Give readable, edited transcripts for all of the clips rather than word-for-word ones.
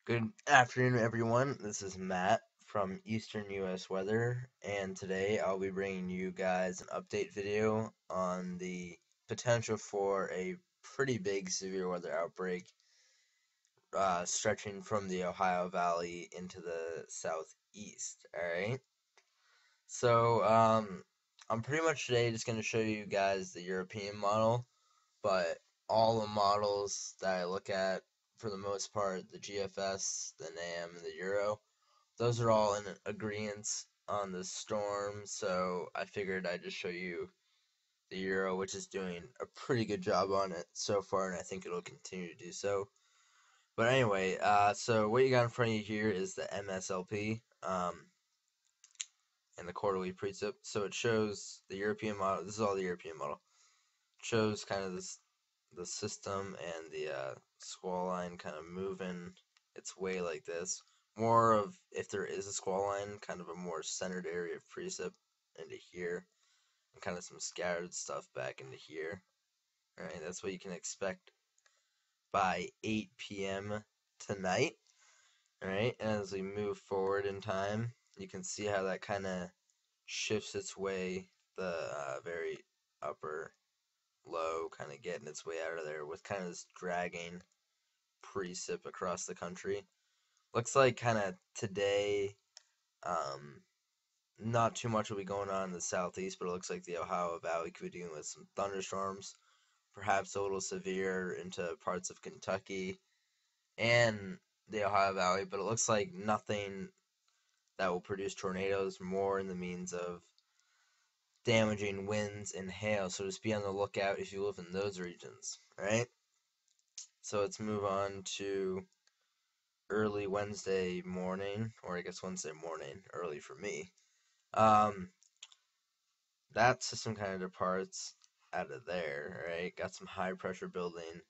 Good afternoon, everyone. This is Matt from Eastern US Weather, and today I'll be bringing you guys an update video on the potential for a pretty big severe weather outbreak stretching from the Ohio Valley into the southeast. All right. So, I'm pretty much today just going to show you guys the European model, but all the models that I look at, for the most part, the GFS, the NAM, and the Euro, those are all in agreement on the storm, so I figured I'd just show you the Euro, which is doing a pretty good job on it so far, and I think it'll continue to do so. But anyway, so what you got in front of you here is the MSLP and the quarterly precip. So it shows the European model. This is all the European model. It shows kind of the system and the squall line kind of moving its way like this. More of, if there is a squall line, kind of a more centered area of precip into here, and kind of some scattered stuff back into here. Alright, that's what you can expect by 8 p.m. tonight. Alright, and as we move forward in time, you can see how that kind of shifts its way, the very upper low kind of getting its way out of there with kind of this dragging precip across the country. Looks like kind of today, um, not too much will be going on in the southeast, but it looks like the Ohio Valley could be dealing with some thunderstorms, perhaps a little severe into parts of Kentucky and the Ohio Valley, but it looks like nothing that will produce tornadoes, more in the means of damaging winds and hail. So just be on the lookout if you live in those regions, right? So let's move on to early Wednesday morning, or I guess Wednesday morning, early for me. Um, that system kind of departs out of there, right? Got some high pressure building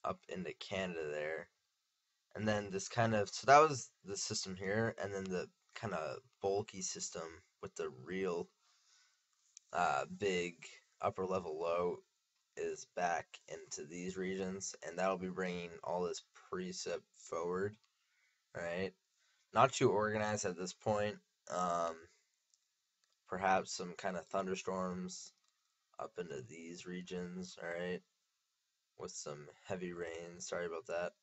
up into Canada there. And then this kind of, so that was the system here, and then the kind of bulky system with the real big upper level low is back into these regions, and that'll be bringing all this precip forward, right? Not too organized at this point. Um, Perhaps some kind of thunderstorms up into these regions, alright? With some heavy rain. Sorry about that.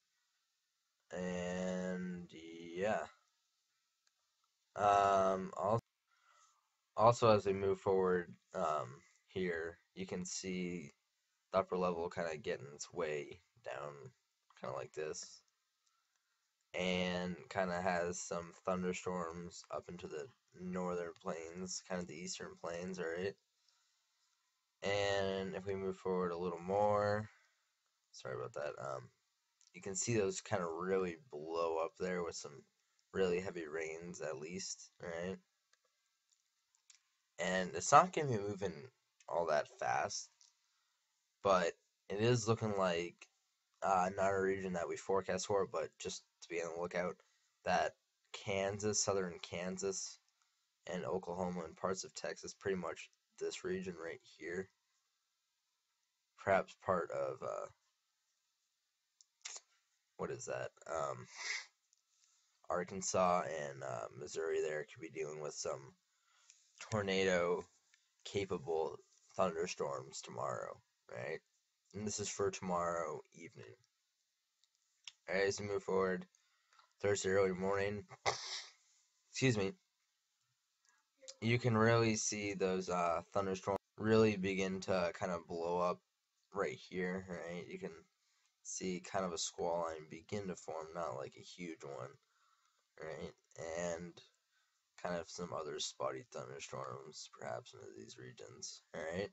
And yeah. Also, as we move forward here, you can see the upper level kind of getting its way down, kind of like this. And kind of has some thunderstorms up into the northern plains, kind of the eastern plains, alright? And if we move forward a little more, sorry about that, you can see those kind of really blow up there with some really heavy rains at least, right? And it's not going to be moving all that fast, but it is looking like not a region that we forecast for, but just to be on the lookout, that Kansas, southern Kansas, and Oklahoma and parts of Texas, pretty much this region right here, perhaps part of what is that? Arkansas and Missouri there could be dealing with some tornado capable thunderstorms tomorrow, right? And this is for tomorrow evening. Alright, as we move forward, Thursday early morning, excuse me, you can really see those thunderstorms really begin to kind of blow up right here, right? You can see kind of a squall line begin to form, not like a huge one, right? And kind of some other spotty thunderstorms perhaps into these regions, alright?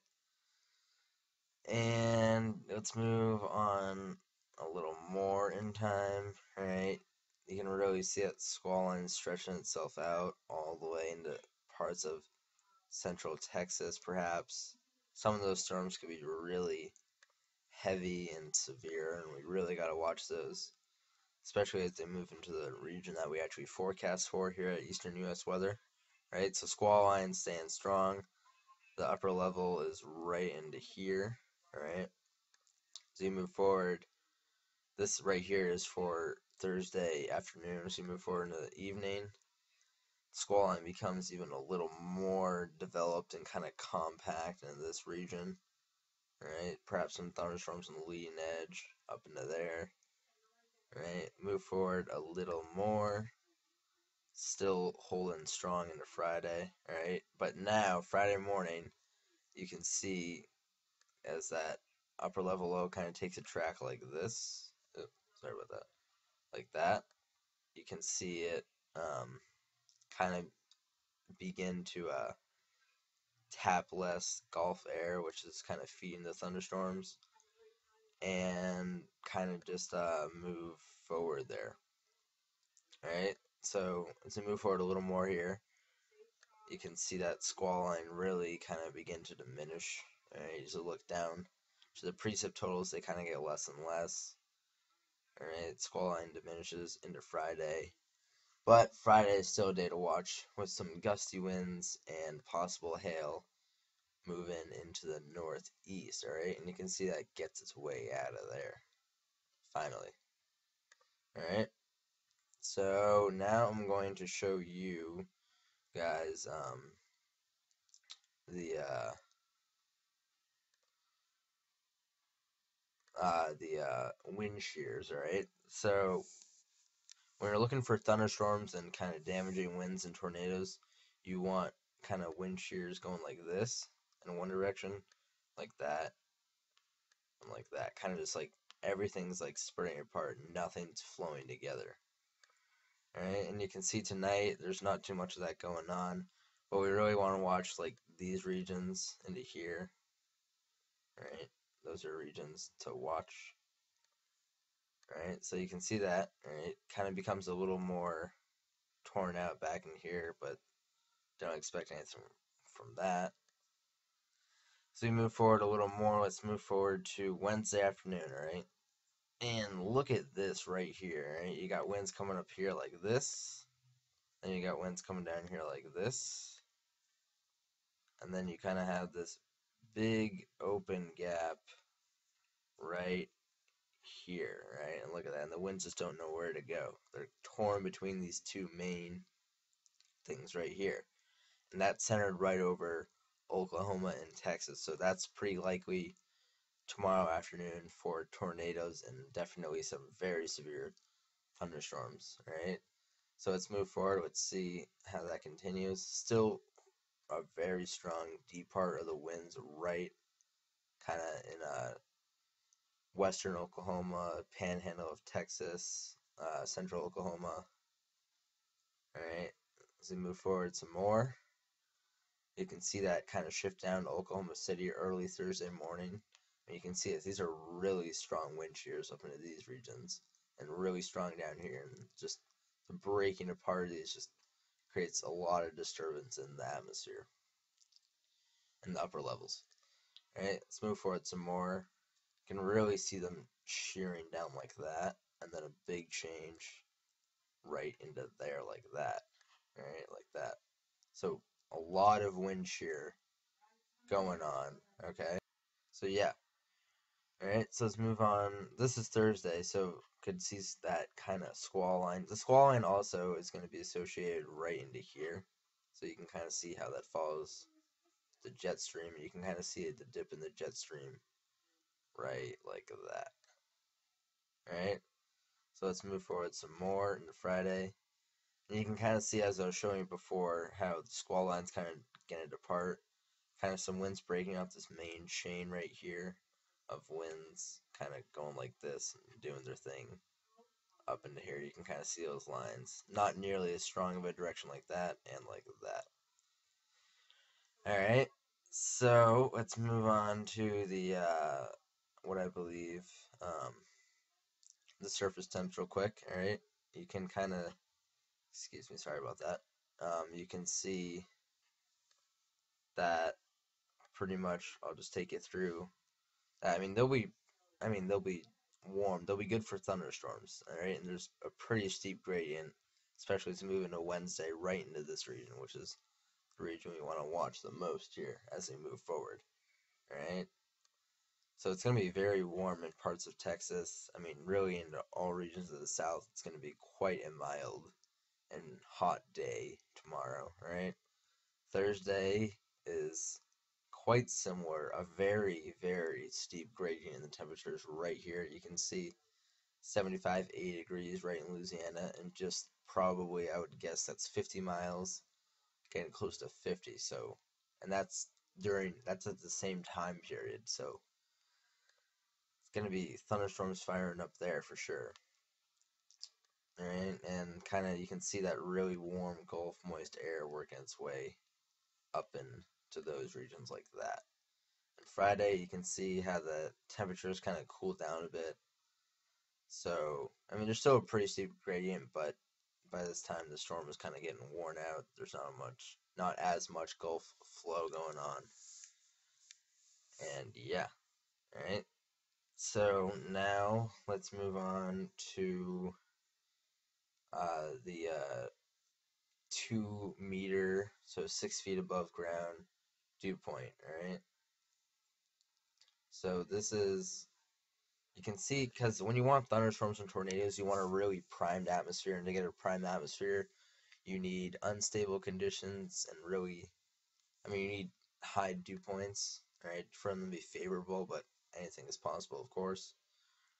And let's move on a little more in time, alright? You can really see that squall line stretching itself out all the way into parts of central Texas, perhaps. Some of those storms could be really heavy and severe, and we really got to watch those, especially as they move into the region that we actually forecast for here at Eastern US Weather. Right, so squall line staying strong. The upper level is right into here. All right, as you move forward, This right here is for Thursday afternoon. As you move forward into the evening, squall line becomes even a little more developed and kind of compact in this region. Right, perhaps some thunderstorms on the leading edge up into there. Right, move forward a little more, still holding strong into Friday. Right, but now Friday morning, you can see as that upper level low kind of takes a track like this. Oh, sorry about that. Like that, you can see it kind of begin to tap less Gulf air, which is kind of feeding the thunderstorms, and kind of just move forward there. All right. So as we move forward a little more here, you can see that squall line really kind of begin to diminish. All right. As you look down to the precip totals, they kind of get less and less. All right. Squall line diminishes into Friday. But Friday is still a day to watch with some gusty winds and possible hail moving into the northeast, alright? And you can see that gets its way out of there, finally. Alright, so now I'm going to show you guys the wind shears, alright? So when you're looking for thunderstorms and kind of damaging winds and tornadoes, you want kind of wind shears going like this in one direction, like that, and like that. Kind of just like everything's like spreading apart, nothing's flowing together. Alright, and you can see tonight there's not too much of that going on, but we really want to watch like these regions into here. Alright, those are regions to watch. Alright, so you can see that. Alright, kind of becomes a little more torn out back in here, but don't expect anything from that. So we move forward a little more. Let's move forward to Wednesday afternoon, alright? And look at this right here, right? You got winds coming up here like this, and you got winds coming down here like this, and then you kind of have this big open gap right here, right? And look at that, and the winds just don't know where to go. They're torn between these two main things right here, and that's centered right over Oklahoma and Texas, so that's pretty likely tomorrow afternoon for tornadoes and definitely some very severe thunderstorms, right? So let's move forward. Let's see how that continues. Still a very strong deep part of the winds right kind of in western Oklahoma, panhandle of Texas, central Oklahoma. All right, as we move forward some more, you can see that kind of shift down to Oklahoma City early Thursday morning. And you can see it. These are really strong wind shears up into these regions, and really strong down here. And just the breaking apart of these just creates a lot of disturbance in the atmosphere in the upper levels. All right, let's move forward some more. You can really see them shearing down like that, and then a big change right into there like that. All right, like that. So a lot of wind shear going on. Okay, so yeah. All right, so let's move on. This is Thursday, so could see that kind of squall line. The squall line also is going to be associated right into here, so you can kind of see how that follows the jet stream. You can kind of see it, the dip in the jet stream right like that. All right, so let's move forward some more into Friday. And you can kind of see, as I was showing you before, how the squall line's kind of getting apart. Kind of some winds breaking off this main chain right here of winds, kind of going like this and doing their thing up into here. You can kind of see those lines. Not nearly as strong of a direction like that and like that. Alright, so let's move on to the, what I believe, the surface temps real quick, alright? You can kind of, excuse me, sorry about that. You can see that pretty much, I'll just take you through. They'll be warm. They'll be good for thunderstorms, alright? And there's a pretty steep gradient, especially as we move into Wednesday right into this region, which is the region we want to watch the most here as we move forward, alright? So it's going to be very warm in parts of Texas. I mean, really in all regions of the South, it's going to be quite a mild and hot day tomorrow, right? Thursday is quite similar, a very, very steep gradient in the temperatures right here. You can see 75, 80 degrees right in Louisiana, and just probably, I would guess that's 50 miles, getting close to 50. So, and that's at the same time period. So it's going to be thunderstorms firing up there for sure. All right, and kind of you can see that really warm Gulf moist air working its way up into those regions like that. And Friday, you can see how the temperatures kind of cool down a bit. So, I mean, there's still a pretty steep gradient, but by this time the storm is kind of getting worn out. There's not as much Gulf flow going on. And yeah, all right. So now let's move on to the 2 meter, so 6 feet above ground dew point. All right. So this is you can see because when you want thunderstorms and tornadoes, you want a really primed atmosphere, and to get a primed atmosphere, you need unstable conditions and really, I mean, you need high dew points, right, for them to be favorable, but anything is possible, of course,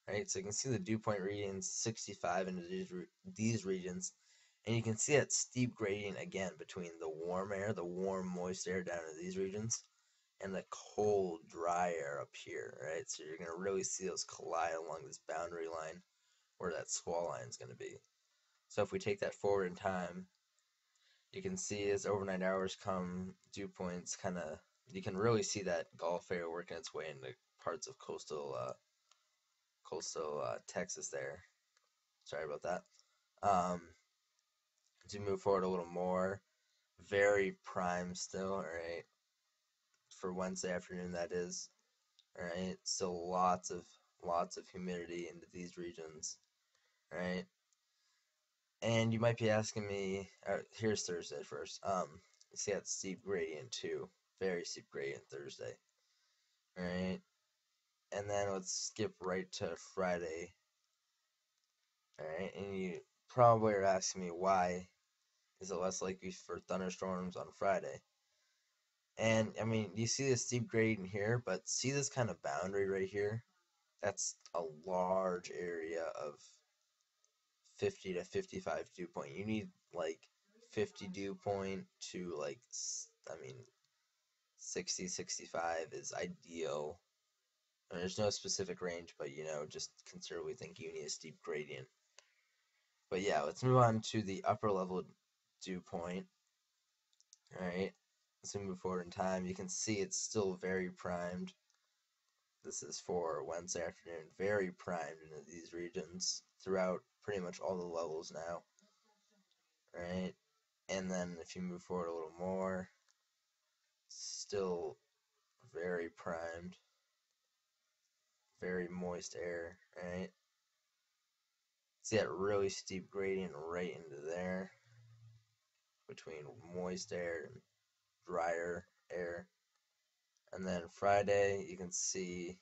right? So you can see the dew point readings 65 into these regions, and you can see that steep gradient again between the warm air, the warm, moist air down in these regions, and the cold, dry air up here, right? So you're going to really see those collide along this boundary line where that squall line is going to be. So if we take that forward in time, you can see as overnight hours come, dew points kind of, you can really see that Gulf air working its way into parts of coastal Texas there. Sorry about that. Um, to move forward a little more, very prime still, right? For Wednesday afternoon, that is. Right? Still lots of humidity into these regions, right? And you might be asking me, here's Thursday first. You see that steep gradient too, very steep gradient Thursday, right? And then let's skip right to Friday, all right? And you probably are asking me why is it less likely for thunderstorms on Friday? And I mean, you see this steep gradient here, but see this kind of boundary right here? That's a large area of 50 to 55 dew point. You need like 50 dew point to like, I mean, 60, 65 is ideal. And there's no specific range, but just conservatively think you need a steep gradient. But yeah, let's move on to the upper level dew point. All right, as we move forward in time, you can see it's still very primed. This is for Wednesday afternoon, very primed into these regions throughout pretty much all the levels now. Right? And then if you move forward a little more, still very primed, very moist air, right? See that really steep gradient right into there between moist air and drier air. And then Friday, you can see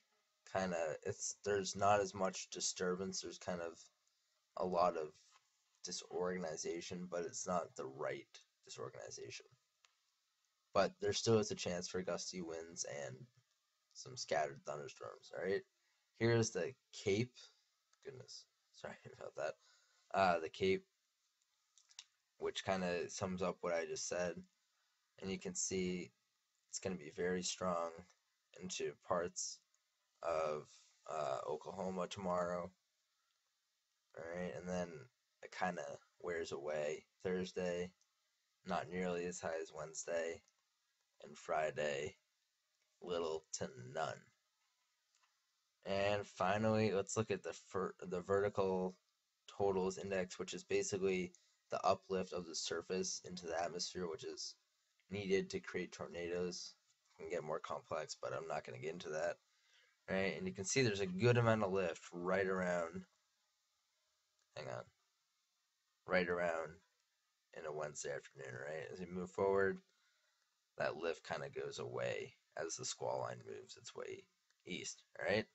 kind of there's not as much disturbance. There's kind of a lot of disorganization, but it's not the right disorganization. But there still is a chance for gusty winds and some scattered thunderstorms. All right, here's the Cape. Goodness, sorry about that. The Cape, which kind of sums up what I just said, and you can see it's going to be very strong into parts of Oklahoma tomorrow. All right, and then it kind of wears away Thursday, not nearly as high as Wednesday, and Friday, little to none. And finally, let's look at the vertical totals index, which is basically the uplift of the surface into the atmosphere, which is needed to create tornadoes. It can get more complex, but I'm not going to get into that. Right, and you can see there's a good amount of lift right around, hang on, right around in a Wednesday afternoon, right? As we move forward, that lift kind of goes away as the squall line moves its way east. All right.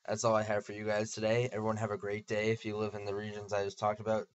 That's all I have for you guys today. Everyone have a great day if you live in the regions I just talked about.